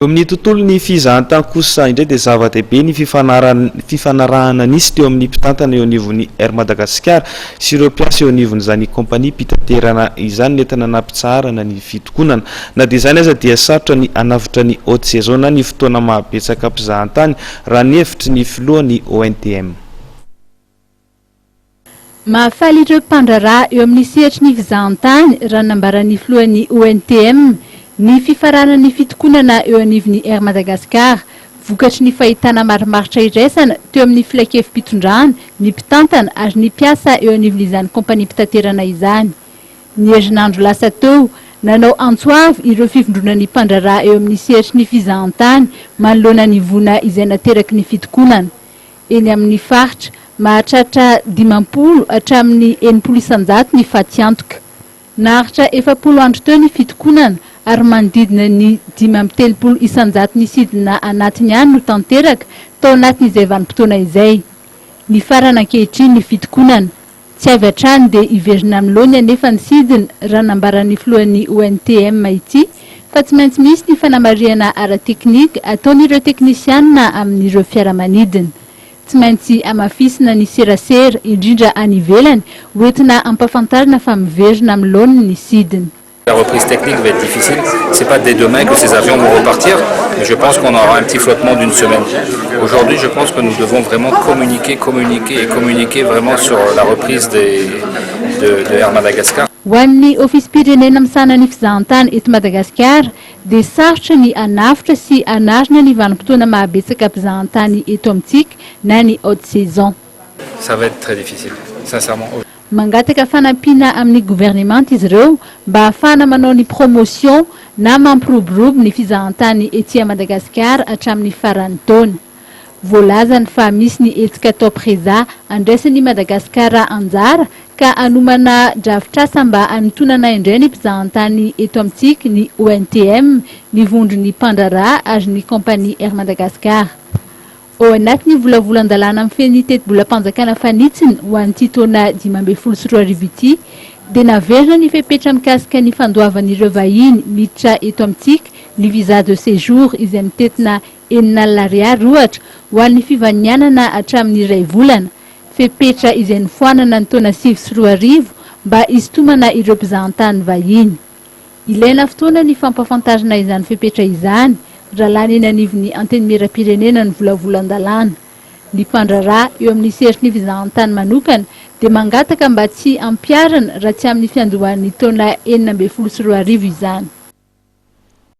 Amin'ny tontolo ny fizahantany kosa indray dia zava-dehibe ny fifanarahana nisy teo amin'ny mpitantana eo anivon'ny Air Madagascar sy ireo mpiasa eo anivon'izany kompania mpitaterana izany nentina nampitsarana ny fitokonana. Na dia izany aza dia sarotra ny hanavitra ny haute saison na ny fotoana mahabetsaka mpizahantany raha ny hevitry ny filohan'ny ONTM. Mahafaly ireo mpandraraha eo amin'ny sehatry ny fizahantany raha nambaran'ny filohan'ny ONTM ny fifaranan'ny fitokonana eo anivon'ny Air Madagascar, vokatry ny fahitana marimaritra iraisana teo amin'ny filakevim-pitondrana, ny mpitantana ary ny mpiasa eo anivon'izany kompania mpitaterana izany. Ny herinandro lasa teo, nanao antsoavy ireo fivondronan'ny mpandraraha eo amin'ny sehatry ny fizahantany manoloana ny vona izay nateraky ny fitokonana. Eny amin'ny faritra, mahatratra 50 hatramin'ny 80 isan-jato ny faty antoka. Naharitra 70 andro teo ny fitokonana ary manodidina ny 530 isan-jato ny sidina anatiny ihany no tanteraka tao anatin'izay vanim-potoana izay. Ny farana ankehitriny ny fitokonana, tsy avy hatrany dia iverina amin'ny laony anefa ny sidina raha nambaran'ny filohan'ny ONTM ity, fa tsy maintsy misy ny fanamariana ara-teknika ataon'ireo teknisianina amin'ireo fiaramanidina. Tsy maintsy amafisina ny serasera indrindra any ivelany hoentina ampafantarina fa miverina amin'ny laony ny sidina. La reprise technique va être difficile. C'est pas dès demain que ces avions vont repartir, mais je pense qu'on aura un petit flottement d'une semaine. Aujourd'hui, je pense que nous devons vraiment communiquer vraiment sur la reprise de Air Madagascar. Hoan'ny ofisym-pirenena misanany fizahantany eto Madagasikara dia sarotra ny hanafitra sy hanarina ny vanim-potoana mahabetsaka mpizahantany eto amintsika na ny haute saison. Ça va être très difficile, sincèrement. Mangataka fanampiana amin'ny gouvernement izy ireo mba ahafahana manao ny promotion na mampiroborobo ny fizahantany ety Madagasikara hatramin'ny faran'ny taona. Voalazany fa misy ny hetsika atao préza andraisan'ny Madagasikara anjara ka anomana drafitrasa mba hanitonana indray ny mpizahantany eto amintsika ny ONTM, ny vondron'ny mpandraraha ary ny kompania Air Madagascar. Ao anatin'ny volavolan-dalàna amin'ny feny teti-bolam-panjakana fanitsiny ho an'ity taona 2024 ity, dia naverina ny fepetra mikasika ny fandoavan'ireo vahiny miditra eto amintsika ny visa de séjour izay mitetina 9 ariary ohatra ho an'ny fivanianana hatramin'ny 2 volana, fepetra izay nifoanana ny taona 2024 mba hisintomana ireo mpizahantany vahiny. Ilaina fotoana ny fampafantarana izany fepetra izany raha lany eny anivon'ny antenimieram-pirenena ny volavolan-dalàna. Ny mpandraraha eo amin'ny sehatry ny fizahantany manokana dia mangataka mba tsy ampiarana raha tsy amin'ny fiandohan'ny taona 2024 izany.